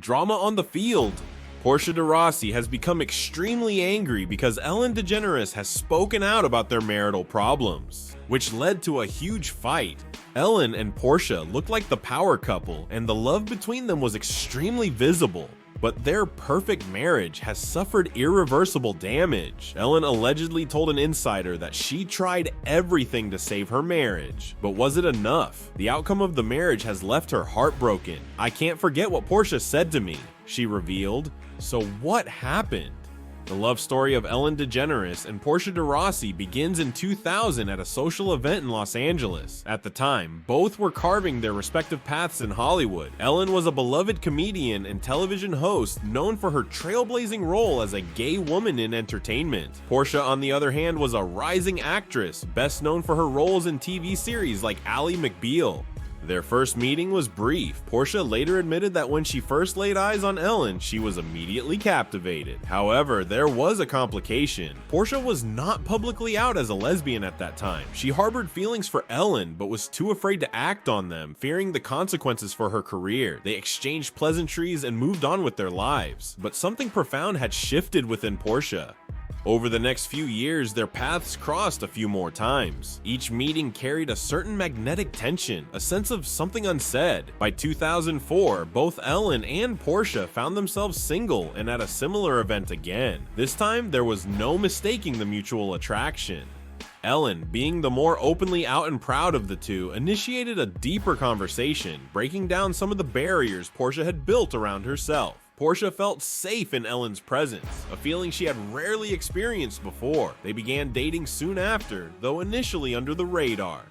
Drama on the field. Portia de Rossi has become extremely angry because Ellen DeGeneres has spoken out about their marital problems, which led to a huge fight. Ellen and Portia looked like the power couple, and the love between them was extremely visible. But their perfect marriage has suffered irreversible damage. Ellen allegedly told an insider that she tried everything to save her marriage. But was it enough? The outcome of the marriage has left her heartbroken. "I can't forget what Portia said to me," she revealed. So what happened? The love story of Ellen DeGeneres and Portia de Rossi begins in 2000 at a social event in Los Angeles. At the time, both were carving their respective paths in Hollywood. Ellen was a beloved comedian and television host known for her trailblazing role as a gay woman in entertainment. Portia, on the other hand, was a rising actress, best known for her roles in TV series like Ally McBeal. Their first meeting was brief. Portia later admitted that when she first laid eyes on Ellen, she was immediately captivated. However, there was a complication. Portia was not publicly out as a lesbian at that time. She harbored feelings for Ellen, but was too afraid to act on them, fearing the consequences for her career. They exchanged pleasantries and moved on with their lives. But something profound had shifted within Portia. Over the next few years, their paths crossed a few more times. Each meeting carried a certain magnetic tension, a sense of something unsaid. By 2004, both Ellen and Portia found themselves single and at a similar event again. This time, there was no mistaking the mutual attraction. Ellen, being the more openly out and proud of the two, initiated a deeper conversation, breaking down some of the barriers Portia had built around herself. Portia felt safe in Ellen's presence, a feeling she had rarely experienced before. They began dating soon after, though initially under the radar.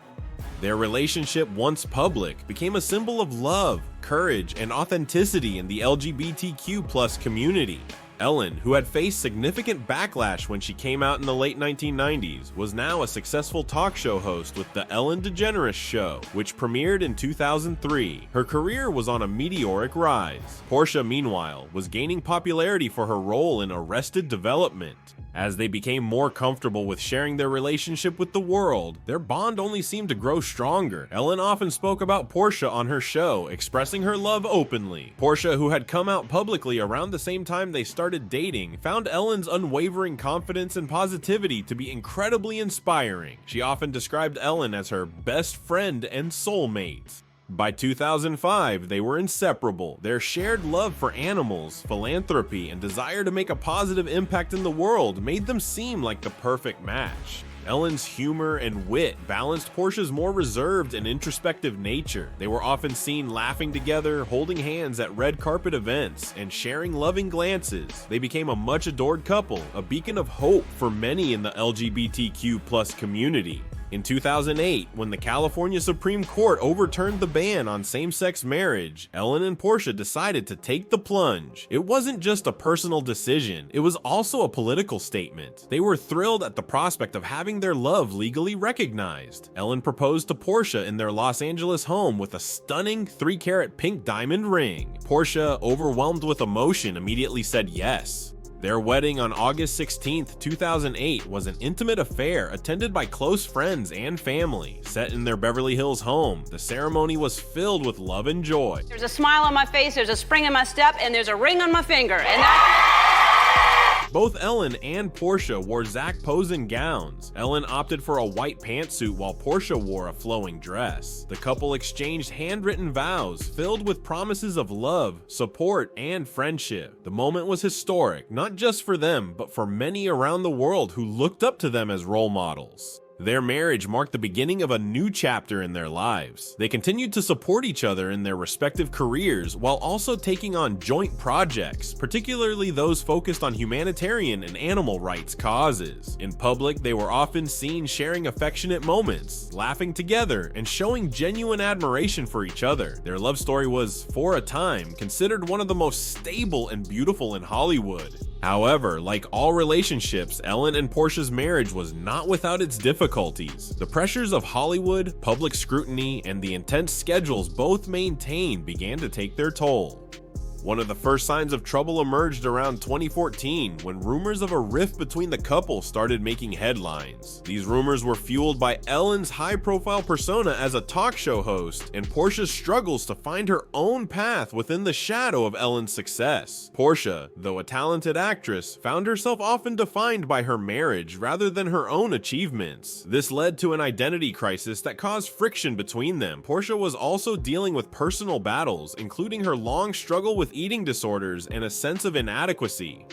Their relationship, once public, became a symbol of love, courage, and authenticity in the LGBTQ+ community. Ellen, who had faced significant backlash when she came out in the late 1990s, was now a successful talk show host with The Ellen DeGeneres Show, which premiered in 2003. Her career was on a meteoric rise. Portia, meanwhile, was gaining popularity for her role in Arrested Development. As they became more comfortable with sharing their relationship with the world, their bond only seemed to grow stronger. Ellen often spoke about Portia on her show, expressing her love openly. Portia, who had come out publicly around the same time they started dating, found Ellen's unwavering confidence and positivity to be incredibly inspiring. She often described Ellen as her best friend and soulmate. By 2005, they were inseparable. Their shared love for animals, philanthropy, and desire to make a positive impact in the world made them seem like the perfect match. Ellen's humor and wit balanced Portia's more reserved and introspective nature. They were often seen laughing together, holding hands at red carpet events, and sharing loving glances. They became a much adored couple, a beacon of hope for many in the LGBTQ+ community. In 2008, when the California Supreme Court overturned the ban on same-sex marriage, Ellen and Portia decided to take the plunge. It wasn't just a personal decision, it was also a political statement. They were thrilled at the prospect of having their love legally recognized. Ellen proposed to Portia in their Los Angeles home with a stunning 3-carat pink diamond ring. Portia, overwhelmed with emotion, immediately said yes. Their wedding on August 16, 2008 was an intimate affair attended by close friends and family. Set in their Beverly Hills home, the ceremony was filled with love and joy. There's a smile on my face, there's a spring in my step, and there's a ring on my finger, and Both Ellen and Portia wore Zac Posen gowns. Ellen opted for a white pantsuit while Portia wore a flowing dress. The couple exchanged handwritten vows filled with promises of love, support, and friendship. The moment was historic, not just for them, but for many around the world who looked up to them as role models. Their marriage marked the beginning of a new chapter in their lives. They continued to support each other in their respective careers while also taking on joint projects, particularly those focused on humanitarian and animal rights causes. In public, they were often seen sharing affectionate moments, laughing together, and showing genuine admiration for each other. Their love story was, for a time, considered one of the most stable and beautiful in Hollywood. However, like all relationships, Ellen and Portia's marriage was not without its difficulties. The pressures of Hollywood, public scrutiny, and the intense schedules both maintained began to take their toll. One of the first signs of trouble emerged around 2014 when rumors of a rift between the couple started making headlines. These rumors were fueled by Ellen's high-profile persona as a talk show host and Porscha's struggles to find her own path within the shadow of Ellen's success. Porscha, though a talented actress, found herself often defined by her marriage rather than her own achievements. This led to an identity crisis that caused friction between them. Porscha was also dealing with personal battles, including her long struggle with eating disorders and a sense of inadequacy.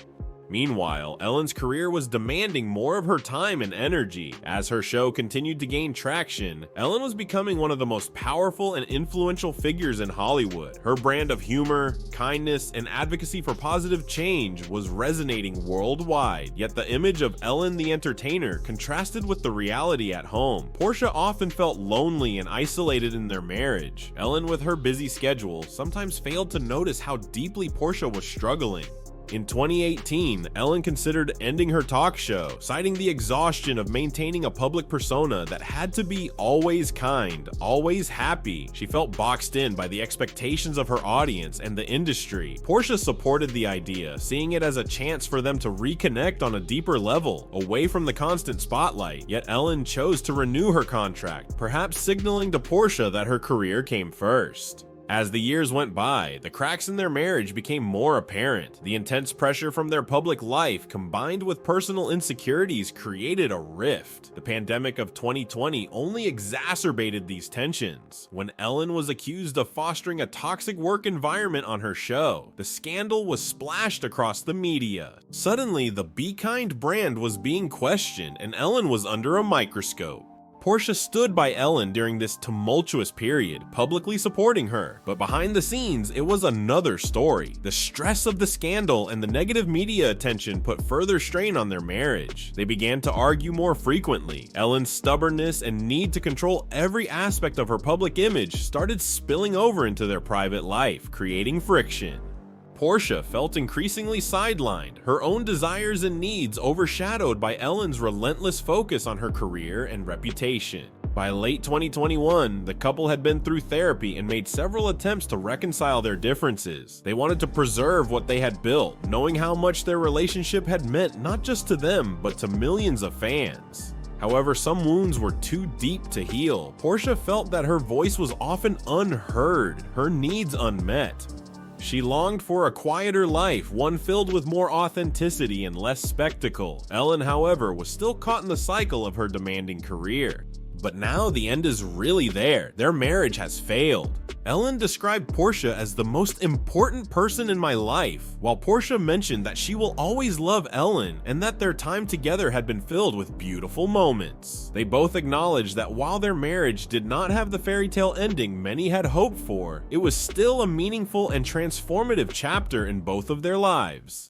Meanwhile, Ellen's career was demanding more of her time and energy. As her show continued to gain traction, Ellen was becoming one of the most powerful and influential figures in Hollywood. Her brand of humor, kindness, and advocacy for positive change was resonating worldwide, yet the image of Ellen the entertainer contrasted with the reality at home. Porscha often felt lonely and isolated in their marriage. Ellen, with her busy schedule, sometimes failed to notice how deeply Porscha was struggling. In 2018, Ellen considered ending her talk show, citing the exhaustion of maintaining a public persona that had to be always kind, always happy. She felt boxed in by the expectations of her audience and the industry. Porscha supported the idea, seeing it as a chance for them to reconnect on a deeper level, away from the constant spotlight. Yet Ellen chose to renew her contract, perhaps signaling to Porscha that her career came first. As the years went by, the cracks in their marriage became more apparent. The intense pressure from their public life combined with personal insecurities created a rift. The pandemic of 2020 only exacerbated these tensions. When Ellen was accused of fostering a toxic work environment on her show, the scandal was splashed across the media. Suddenly, the Be Kind brand was being questioned and Ellen was under a microscope. Porscha stood by Ellen during this tumultuous period, publicly supporting her. But behind the scenes, it was another story. The stress of the scandal and the negative media attention put further strain on their marriage. They began to argue more frequently. Ellen's stubbornness and need to control every aspect of her public image started spilling over into their private life, creating friction. Porscha felt increasingly sidelined, her own desires and needs overshadowed by Ellen's relentless focus on her career and reputation. By late 2021, the couple had been through therapy and made several attempts to reconcile their differences. They wanted to preserve what they had built, knowing how much their relationship had meant not just to them, but to millions of fans. However, some wounds were too deep to heal. Porscha felt that her voice was often unheard, her needs unmet. She longed for a quieter life, one filled with more authenticity and less spectacle. Ellen, however, was still caught in the cycle of her demanding career. But now the end is really there. Their marriage has failed. Ellen described Porscha as the most important person in my life, while Porscha mentioned that she will always love Ellen and that their time together had been filled with beautiful moments. They both acknowledged that while their marriage did not have the fairy tale ending many had hoped for, it was still a meaningful and transformative chapter in both of their lives.